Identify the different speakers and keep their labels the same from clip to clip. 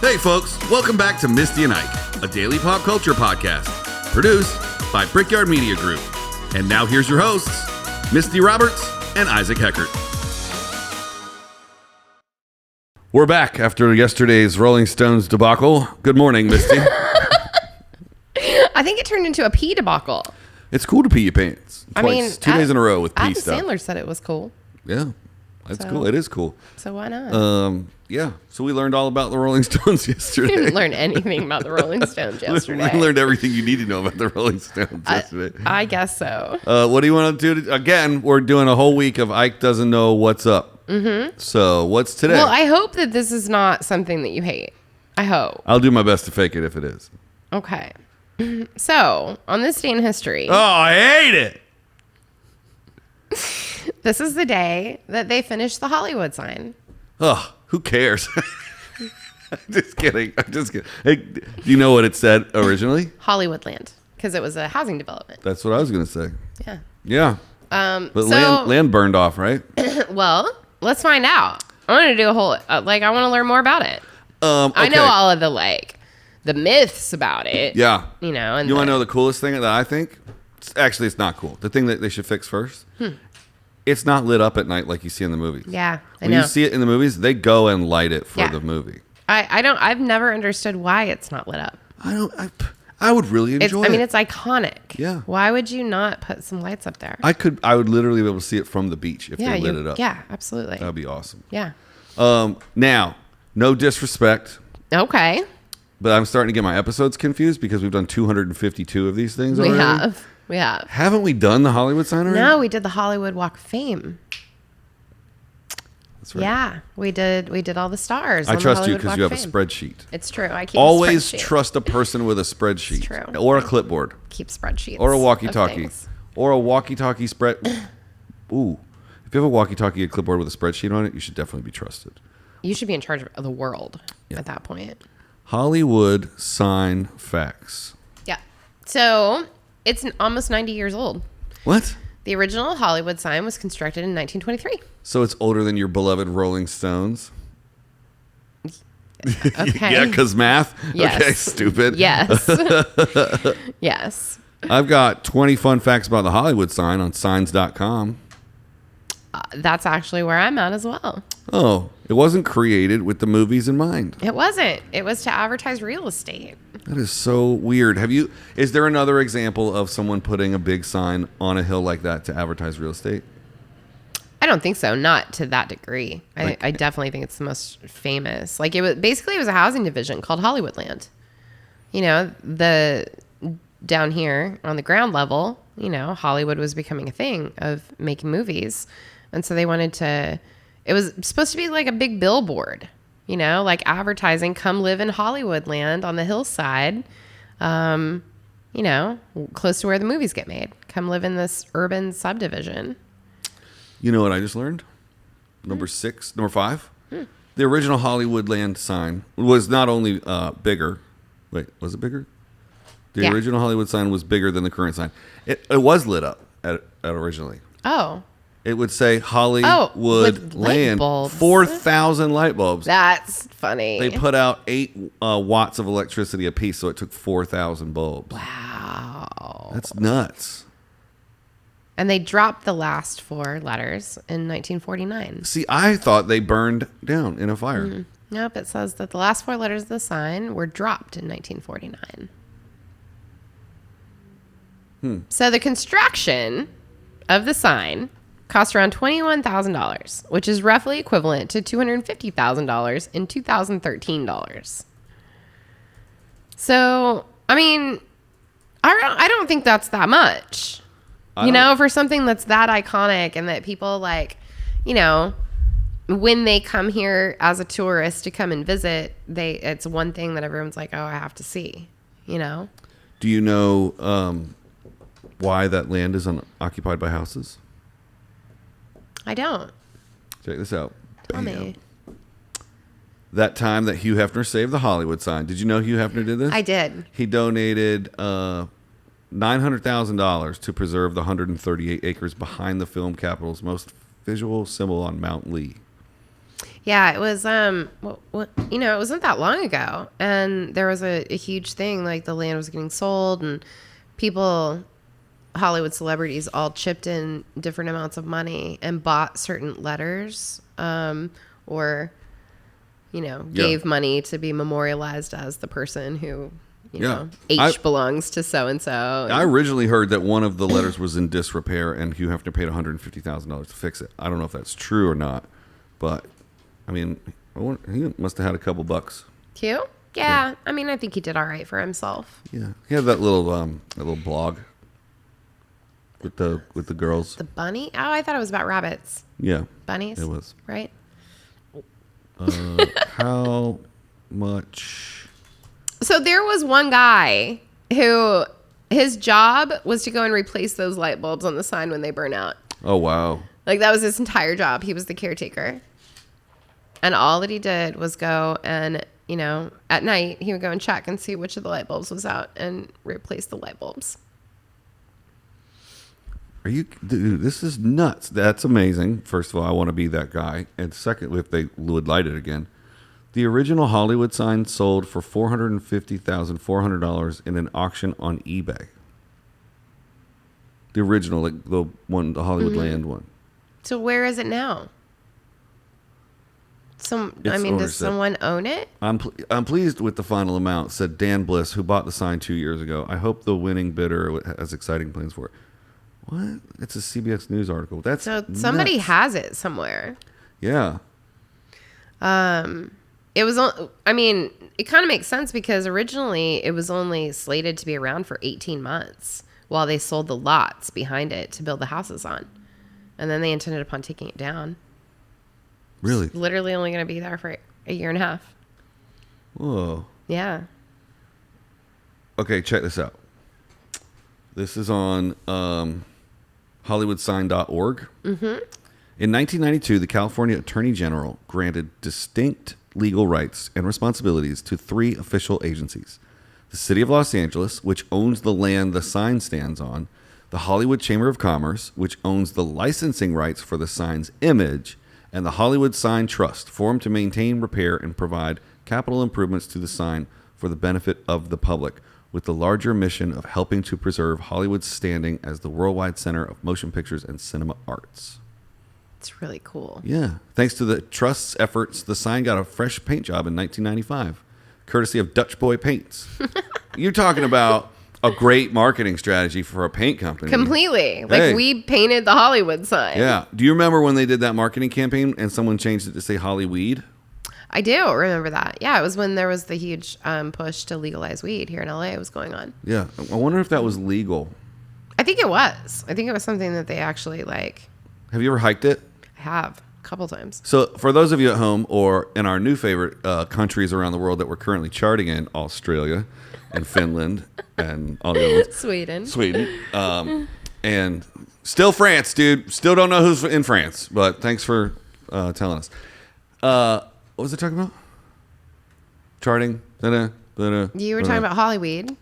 Speaker 1: Hey folks, welcome back to Misty and Ike, a daily pop culture podcast, produced by Brickyard Media Group. And now here's your hosts, Misty Roberts and Isaac Heckert. We're back after yesterday's Rolling Stones debacle. Good morning, Misty.
Speaker 2: I think it turned into a pee debacle.
Speaker 1: It's cool to pee your pants. Twice.
Speaker 2: I mean,
Speaker 1: 2 days in a row with pee
Speaker 2: Adam
Speaker 1: stuff.
Speaker 2: Sandler said it was cool.
Speaker 1: Yeah, that's cool. It is cool.
Speaker 2: So why not?
Speaker 1: Yeah, so we learned all about the Rolling Stones yesterday.
Speaker 2: We didn't learn anything about the Rolling Stones yesterday.
Speaker 1: We learned everything you need to know about the Rolling Stones yesterday.
Speaker 2: I guess so.
Speaker 1: What do you want to do? Again, we're doing a whole week of Ike doesn't know what's up. Mm-hmm. So what's today?
Speaker 2: Well, I hope that this is not something that you hate. I hope.
Speaker 1: I'll do my best to fake it if it is.
Speaker 2: Okay. So, on this day in history.
Speaker 1: Oh, I hate it.
Speaker 2: This is the day that they finished the Hollywood sign.
Speaker 1: Oh, who cares? I'm just kidding. Hey, do you know what it said originally?
Speaker 2: HollywoodLand. Because it was a housing development.
Speaker 1: That's what I was going to say.
Speaker 2: Yeah.
Speaker 1: Yeah. But
Speaker 2: so,
Speaker 1: land burned off, right?
Speaker 2: Well, let's find out. I want to do a whole, I want to learn more about it.
Speaker 1: Okay.
Speaker 2: I know all of the myths about it.
Speaker 1: Yeah.
Speaker 2: You know. And
Speaker 1: you want to know the coolest thing that I think? Actually, it's not cool. The thing that they should fix first. It's not lit up at night like you see in the movies.
Speaker 2: Yeah, I know.
Speaker 1: When you see it in the movies, they go and light it for the movie.
Speaker 2: I've never understood why it's not lit up.
Speaker 1: I would really enjoy it.
Speaker 2: I mean, it's iconic.
Speaker 1: Yeah.
Speaker 2: Why would you not put some lights up there?
Speaker 1: I would literally be able to see it from the beach if they lit it up.
Speaker 2: Yeah, absolutely.
Speaker 1: That'd be awesome.
Speaker 2: Yeah.
Speaker 1: Now, no disrespect.
Speaker 2: Okay.
Speaker 1: But I'm starting to get my episodes confused because we've done 252 of these things already.
Speaker 2: We have.
Speaker 1: Haven't we done the Hollywood sign already?
Speaker 2: No, we did the Hollywood Walk of Fame.
Speaker 1: That's right.
Speaker 2: Yeah, we did all the stars.
Speaker 1: I trust you because you have a spreadsheet.
Speaker 2: It's true. I keep
Speaker 1: always
Speaker 2: a spreadsheet.
Speaker 1: Trust a person with a spreadsheet.
Speaker 2: It's true.
Speaker 1: Or a clipboard.
Speaker 2: Keep spreadsheets.
Speaker 1: Or a walkie-talkie. Or a walkie-talkie spread. Ooh. If you have a walkie-talkie, a clipboard with a spreadsheet on it, you should definitely be trusted.
Speaker 2: You should be in charge of the world at that point.
Speaker 1: Hollywood sign facts.
Speaker 2: Yeah. So it's almost 90 years old.
Speaker 1: What?
Speaker 2: The original Hollywood sign was constructed in 1923.
Speaker 1: So it's older than your beloved Rolling Stones?
Speaker 2: Okay.
Speaker 1: Yeah, because math?
Speaker 2: Yes.
Speaker 1: Okay, stupid.
Speaker 2: Yes. Yes.
Speaker 1: I've got 20 fun facts about the Hollywood sign on signs.com.
Speaker 2: That's actually where I'm at as well.
Speaker 1: Oh, it wasn't created with the movies in mind.
Speaker 2: It wasn't. It was to advertise real estate.
Speaker 1: That is so weird. Is there another example of someone putting a big sign on a hill like that to advertise real estate?
Speaker 2: I don't think so. Not to that degree. I definitely think it's the most famous. Like it was a housing division called HollywoodLand. You know, down here on the ground level, you know, Hollywood was becoming a thing of making movies. And so they wanted to, it was supposed to be like a big billboard, you know, like advertising, come live in Hollywoodland on the hillside, you know, close to where the movies get made. Come live in this urban subdivision.
Speaker 1: You know what I just learned? Number 5. The original Hollywoodland sign was not only bigger. Wait, was it bigger? The original Hollywood sign was bigger than the current sign. It was lit up at originally.
Speaker 2: Oh.
Speaker 1: It would say HollywoodLand. 4,000 light bulbs.
Speaker 2: That's funny.
Speaker 1: They put out 8 watts of electricity apiece, so it took 4,000 bulbs.
Speaker 2: Wow.
Speaker 1: That's nuts.
Speaker 2: And they dropped the last 4 letters in 1949.
Speaker 1: See, I thought they burned down in a fire.
Speaker 2: Nope, it says that the last 4 letters of the sign were dropped in 1949. So the construction of the sign cost around $21,000, which is roughly equivalent to $250,000 in 2013 dollars. So, I mean, I don't think that's that much. You know, for something that's that iconic and that people like, you know, when they come here as a tourist to come and visit, it's one thing that everyone's like, oh, I have to see, you know?
Speaker 1: Do you know why that land is occupied by houses?
Speaker 2: I don't.
Speaker 1: Check this out.
Speaker 2: Tell me.
Speaker 1: That time that Hugh Hefner saved the Hollywood sign. Did you know Hugh Hefner did this?
Speaker 2: I did.
Speaker 1: He donated $900,000 to preserve the 138 acres behind the film capital's most visual symbol on Mount Lee.
Speaker 2: Yeah, it was, it wasn't that long ago. And there was a huge thing, like the land was getting sold and people, Hollywood celebrities all chipped in different amounts of money and bought certain letters, or, gave money to be memorialized as the person who, H belongs to so-and-so.
Speaker 1: I originally heard that one of the letters was in disrepair and Hugh Hefner paid $150,000 to fix it. I don't know if that's true or not, but I mean, he must have had a couple bucks.
Speaker 2: Hugh? Yeah. I mean, I think he did all right for himself.
Speaker 1: Yeah. He had that little blog with the girls.
Speaker 2: The bunny? Oh, I thought it was about rabbits.
Speaker 1: Yeah.
Speaker 2: Bunnies?
Speaker 1: It was.
Speaker 2: Right?
Speaker 1: How much?
Speaker 2: So there was one guy who his job was to go and replace those light bulbs on the sign when they burn out.
Speaker 1: Oh, wow.
Speaker 2: Like that was his entire job. He was the caretaker. And all that he did was go and, at night he would go and check and see which of the light bulbs was out and replace the light bulbs.
Speaker 1: Dude, this is nuts. That's amazing. First of all, I want to be that guy. And second, if they would light it again. The original Hollywood sign sold for $450,400 in an auction on eBay. The original, like the HollywoodLand one.
Speaker 2: So where is it now? Does someone own it?
Speaker 1: I'm pleased with the final amount, said Dan Bliss, who bought the sign 2 years ago. I hope the winning bidder has exciting plans for it. What? It's a CBS News article. That's
Speaker 2: so somebody
Speaker 1: nuts.
Speaker 2: has it somewhere.
Speaker 1: Yeah.
Speaker 2: It was. It kind of makes sense because originally it was only slated to be around for 18 months while they sold the lots behind it to build the houses on, and then they intended upon taking it down.
Speaker 1: Really?
Speaker 2: It's literally only going to be there for a year and a half.
Speaker 1: Whoa.
Speaker 2: Yeah.
Speaker 1: Okay, check this out. This is on HollywoodSign.org. Mm-hmm. In 1992, the California Attorney General granted distinct legal rights and responsibilities to 3 official agencies. The City of Los Angeles, which owns the land the sign stands on, the Hollywood Chamber of Commerce, which owns the licensing rights for the sign's image, and the Hollywood Sign Trust, formed to maintain, repair, and provide capital improvements to the sign for the benefit of the public, with the larger mission of helping to preserve Hollywood's standing as the worldwide center of motion pictures and cinema arts.
Speaker 2: It's really cool.
Speaker 1: Yeah. Thanks to the Trust's efforts, the sign got a fresh paint job in 1995, courtesy of Dutch Boy Paints. You're talking about a great marketing strategy for a paint company.
Speaker 2: Completely. Like, we painted the Hollywood sign.
Speaker 1: Yeah. Do you remember when they did that marketing campaign and someone changed it to say Hollyweed?
Speaker 2: I do remember that. Yeah, it was when there was the huge push to legalize weed here in LA. It was going on.
Speaker 1: Yeah. I wonder if that was legal.
Speaker 2: I think it was. I think it was something that they actually,
Speaker 1: Have you ever hiked it?
Speaker 2: I have. A couple times.
Speaker 1: So for those of you at home or in our new favorite countries around the world that we're currently charting in, Australia and Finland and all the other ones. Sweden. And still France, dude. Still don't know who's in France, but thanks for telling us. What was I talking about? Charting?
Speaker 2: You were talking about Hollyweed.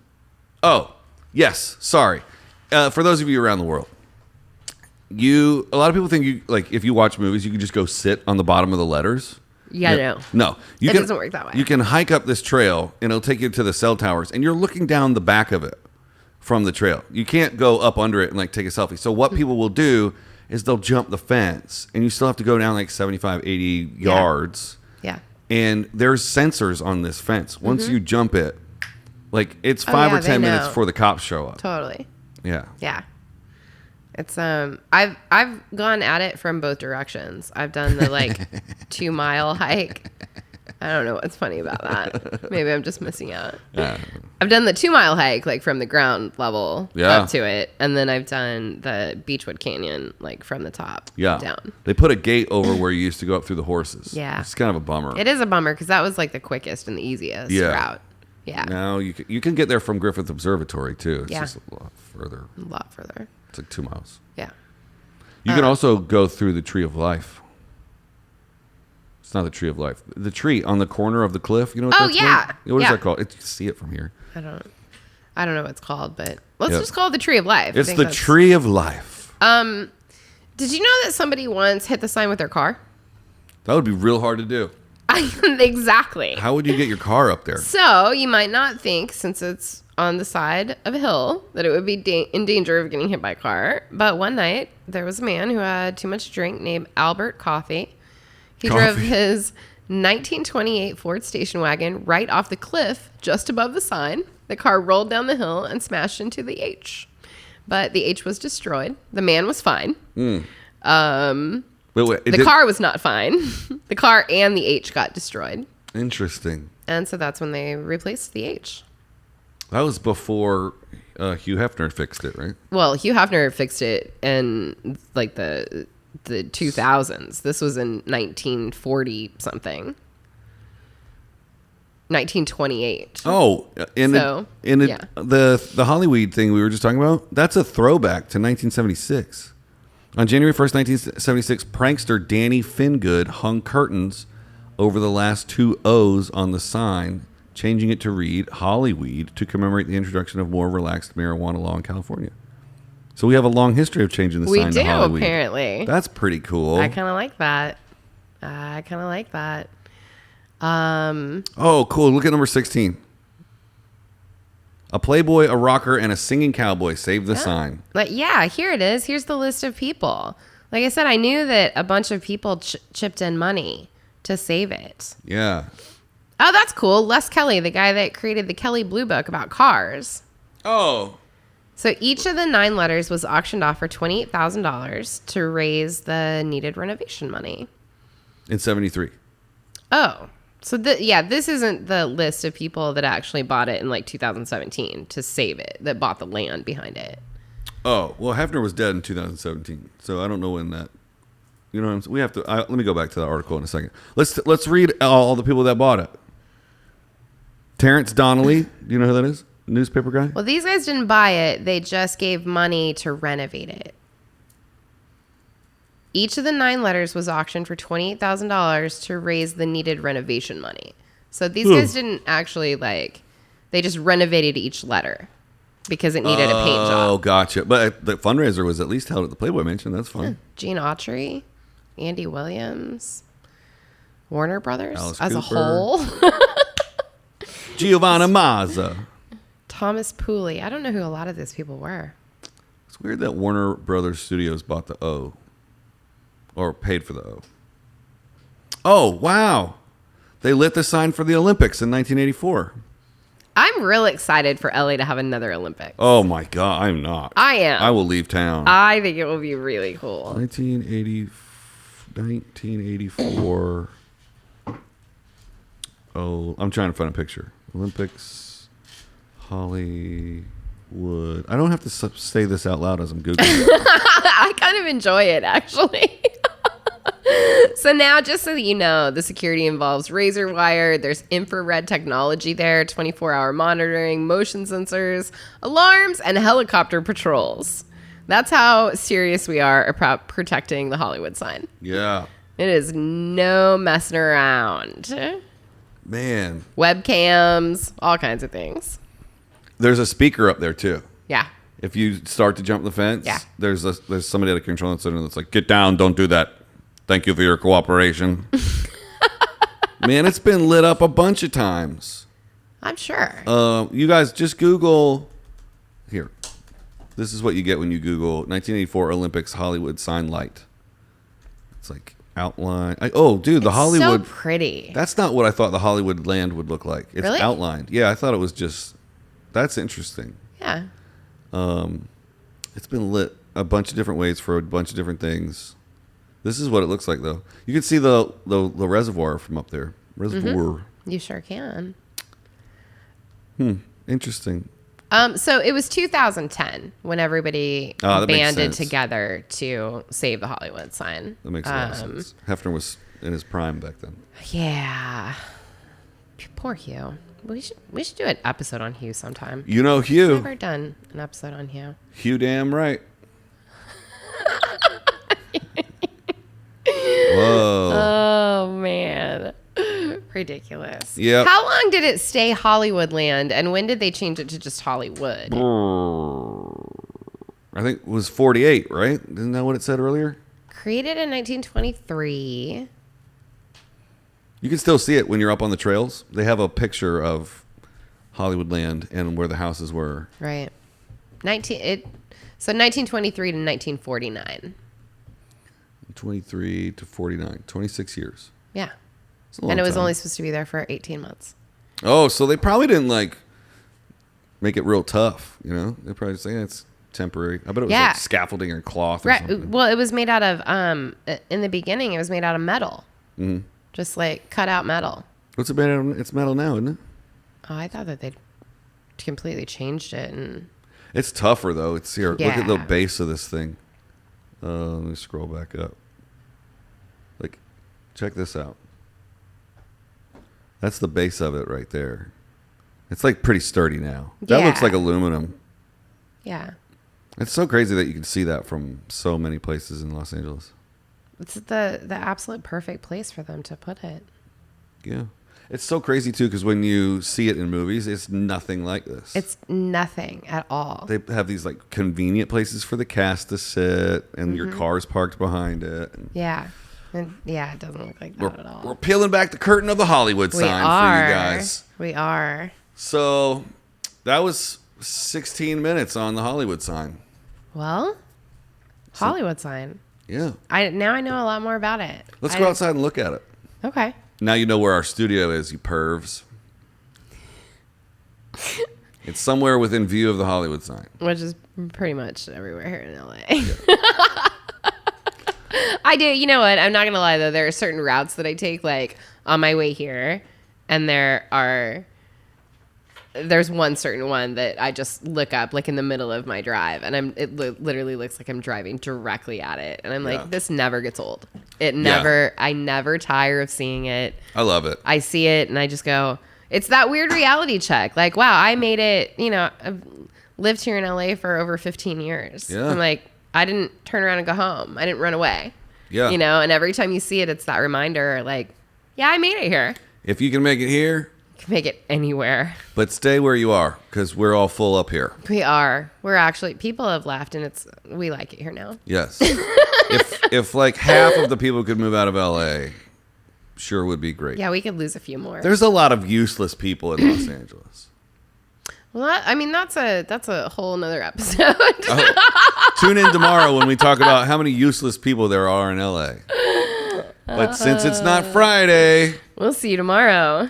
Speaker 1: Oh, yes. Sorry. For those of you around the world, a lot of people think if you watch movies, you can just go sit on the bottom of the letters.
Speaker 2: Yeah,
Speaker 1: no.
Speaker 2: It doesn't work that way.
Speaker 1: You can hike up this trail, and it'll take you to the cell towers, and you're looking down the back of it from the trail. You can't go up under it and take a selfie. So what people will do is they'll jump the fence, and you still have to go down 75, 80 yards.
Speaker 2: Yeah.
Speaker 1: And there's sensors on this fence. Once you jump it, it's 5 or 10 minutes before the cops show up.
Speaker 2: Totally.
Speaker 1: Yeah.
Speaker 2: Yeah. It's I've gone at it from both directions. I've done the 2-mile hike. I don't know what's funny about that. Maybe I'm just missing out. I've done the 2-mile hike from the ground level up to it, and then I've done the Beechwood Canyon from the top down.
Speaker 1: They put a gate over where you used to go up through the horses.
Speaker 2: Yeah,
Speaker 1: it's kind of a bummer.
Speaker 2: It is a bummer because that was the quickest and the easiest route. Yeah.
Speaker 1: Now you can get there from Griffith Observatory too. It's just a lot further.
Speaker 2: A lot further.
Speaker 1: It's 2 miles.
Speaker 2: Yeah.
Speaker 1: You can also go through the Tree of Life. It's not the Tree of Life. The tree on the corner of the cliff. You know what that's called? What is that called? You can see it from here.
Speaker 2: I don't know what it's called, but let's just call it the Tree of Life.
Speaker 1: It's the Tree of Life.
Speaker 2: Did you know that somebody once hit the sign with their car?
Speaker 1: That would be real hard to do.
Speaker 2: Exactly.
Speaker 1: How would you get your car up there?
Speaker 2: So you might not think, since it's on the side of a hill, that it would be in danger of getting hit by a car. But one night, there was a man who had too much to drink named Albert Coffey. He drove his 1928 Ford station wagon right off the cliff just above the sign. The car rolled down the hill and smashed into the H. But the H was destroyed. The man was fine.
Speaker 1: Wait,
Speaker 2: the car was not fine. The car and the H got destroyed.
Speaker 1: Interesting.
Speaker 2: And so that's when they replaced the H.
Speaker 1: That was before Hugh Hefner fixed it, right?
Speaker 2: Well, Hugh Hefner fixed it in like the 2000s. This was in 1940 something. 1928.
Speaker 1: Oh, the Hollywood thing we were just talking about, that's a throwback to 1976. On January 1st, 1976, prankster Danny Fingood hung curtains over the last two O's on the sign, changing it to read Hollyweed to commemorate the introduction of more relaxed marijuana law in California. So we have a long history of changing the sign to Hollyweed.
Speaker 2: We do, apparently.
Speaker 1: That's pretty cool.
Speaker 2: I kind of like that.
Speaker 1: Oh, cool. Look at number 16. A playboy, a rocker, and a singing cowboy saved the sign.
Speaker 2: But yeah, here it is. Here's the list of people. Like I said, I knew that a bunch of people chipped in money to save it.
Speaker 1: Yeah.
Speaker 2: Oh, that's cool. Les Kelly, the guy that created the Kelly Blue Book about cars.
Speaker 1: Oh.
Speaker 2: So each of the 9 letters was auctioned off for $28,000 to raise the needed renovation money.
Speaker 1: In 73.
Speaker 2: Oh. So, this isn't the list of people that actually bought it in like 2017 to save it, that bought the land behind it.
Speaker 1: Oh, well, Hefner was dead in 2017, so I don't know when that. You know what I'm saying? We have to. Let me go back to that article in a second. Let's read all the people that bought it. Terrence Donnelly, do you know who that is? Newspaper guy?
Speaker 2: Well, these guys didn't buy it. They just gave money to renovate it. Each of the 9 letters was auctioned for $28,000 to raise the needed renovation money. So these guys didn't actually they just renovated each letter because it needed a paint job.
Speaker 1: Oh, gotcha. But the fundraiser was at least held at the Playboy Mansion. That's fine.
Speaker 2: Yeah. Gene Autry, Andy Williams, Warner Brothers
Speaker 1: Alice
Speaker 2: as
Speaker 1: Cooper.
Speaker 2: a whole.
Speaker 1: Giovanna Mazza.
Speaker 2: Thomas Pooley. I don't know who a lot of these people were.
Speaker 1: It's weird that Warner Brothers Studios bought the O. Or paid for the O. Oh, wow. They lit the sign for the Olympics in 1984.
Speaker 2: I'm real excited for LA to have another Olympics.
Speaker 1: Oh, my God. I'm not.
Speaker 2: I am.
Speaker 1: I will leave town.
Speaker 2: I think it will be really cool.
Speaker 1: 1984. Oh, I'm trying to find a picture. Olympics, Hollywood. I don't have to say this out loud as I'm Googling.
Speaker 2: I kind of enjoy it, actually. So now, just so that you know, the security involves razor wire. There's infrared technology there, 24-hour monitoring, motion sensors, alarms, and helicopter patrols. That's how serious we are about protecting the Hollywood sign.
Speaker 1: Yeah.
Speaker 2: It is no messing around.
Speaker 1: Man.
Speaker 2: Webcams, all kinds of things.
Speaker 1: There's a speaker up there, too.
Speaker 2: Yeah.
Speaker 1: If you start to jump the fence,
Speaker 2: Yeah.
Speaker 1: there's somebody at a control center that's like, get down, don't do that. Thank you for your cooperation. Man, it's been lit up a bunch of times.
Speaker 2: I'm sure.
Speaker 1: You guys just Google. Here. This is what you get when you Google 1984 Olympics Hollywood sign light. It's like outline. The Hollywood.
Speaker 2: So pretty.
Speaker 1: That's not what I thought the HollywoodLand would look like. It's
Speaker 2: Really?
Speaker 1: outlined. Yeah, I thought it was just. That's interesting.
Speaker 2: Yeah.
Speaker 1: It's been lit a bunch of different ways for a bunch of different things. This is what it looks like, though. You can see the reservoir from up there. Reservoir.
Speaker 2: You sure can.
Speaker 1: Interesting.
Speaker 2: So it was 2010 when everybody
Speaker 1: that makes
Speaker 2: banded
Speaker 1: sense.
Speaker 2: together to save the Hollywood sign.
Speaker 1: That makes a lot of sense. Hefner was in his prime back then.
Speaker 2: Yeah. Poor Hugh. We should do an episode on Hugh sometime.
Speaker 1: You know Hugh.
Speaker 2: Never done an episode on Hugh.
Speaker 1: Hugh damn right. Whoa.
Speaker 2: Oh man. Ridiculous.
Speaker 1: Yep.
Speaker 2: How long did it stay HollywoodLand, and when did they change it to just Hollywood?
Speaker 1: I think it was 48, right? Isn't that what it said earlier?
Speaker 2: Created in 1923.
Speaker 1: You can still see it when you're up on the trails. They have a picture of HollywoodLand and where the houses were.
Speaker 2: Right. 1923 to 1949.
Speaker 1: 23 to 49. 26 years.
Speaker 2: Yeah.
Speaker 1: It's a long
Speaker 2: And it was
Speaker 1: time.
Speaker 2: only supposed to be there for 18 months.
Speaker 1: Oh, so they probably didn't like make it real tough, you know? They probably just say it's temporary. I bet it was like scaffolding or cloth or something.
Speaker 2: Well, it was made out of in the beginning it was made out of metal. Mm-hmm. Just like cut out metal.
Speaker 1: What's it made out of? It's metal now, isn't it?
Speaker 2: Oh, I thought that they'd completely changed it. And
Speaker 1: it's tougher though. It's here.
Speaker 2: Yeah.
Speaker 1: Look at the base of this thing. Let me scroll back up. Like, check this out. That's the base of it right there. It's like pretty sturdy now. That looks like aluminum.
Speaker 2: Yeah.
Speaker 1: It's so crazy that you can see that from so many places in Los Angeles.
Speaker 2: It's the absolute perfect place for them to put it.
Speaker 1: Yeah. It's so crazy, too, because when you see it in movies, it's nothing like this.
Speaker 2: It's nothing at all.
Speaker 1: They have these, like, convenient places for the cast to sit, and your car's parked behind it.
Speaker 2: Yeah. And yeah, it doesn't look like that at all.
Speaker 1: We're peeling back the curtain of the Hollywood sign for you guys.
Speaker 2: We are.
Speaker 1: So, that was 16 minutes on the Hollywood sign.
Speaker 2: Well, Hollywood sign.
Speaker 1: Yeah.
Speaker 2: Now I know a lot more about it.
Speaker 1: Let's go outside and look at it.
Speaker 2: Okay.
Speaker 1: Now you know where our studio is, you pervs. It's somewhere within view of the Hollywood sign.
Speaker 2: Which is pretty much everywhere here in LA. Yeah. I do. You know what? I'm not going to lie, though. There are certain routes that I take, like, on my way here. And there's one certain one that I just look up, like, in the middle of my drive. And literally looks like I'm driving directly at it. And I'm like, this never gets old. I never tire of seeing it.
Speaker 1: I love it.
Speaker 2: I see it and I just go, it's that weird reality check. Like, wow, I made it, you know, I've lived here in LA for over 15 years.
Speaker 1: Yeah.
Speaker 2: I'm like, I didn't turn around and go home. I didn't run away.
Speaker 1: Yeah.
Speaker 2: You know, and every time you see it, it's that reminder, like, yeah, I made it here.
Speaker 1: If you can make it here,
Speaker 2: You can make it anywhere.
Speaker 1: but stay where you are, because we're all full up here.
Speaker 2: We are. We're actually, people have left and we like it here now.
Speaker 1: Yes. if like half of the people could move out of LA, sure would be great.
Speaker 2: Yeah, we could lose a few more.
Speaker 1: There's a lot of useless people in Los Angeles.
Speaker 2: Well, that's a whole nother episode.
Speaker 1: Tune in tomorrow when we talk about how many useless people there are in LA. But since it's not Friday,
Speaker 2: We'll see you tomorrow.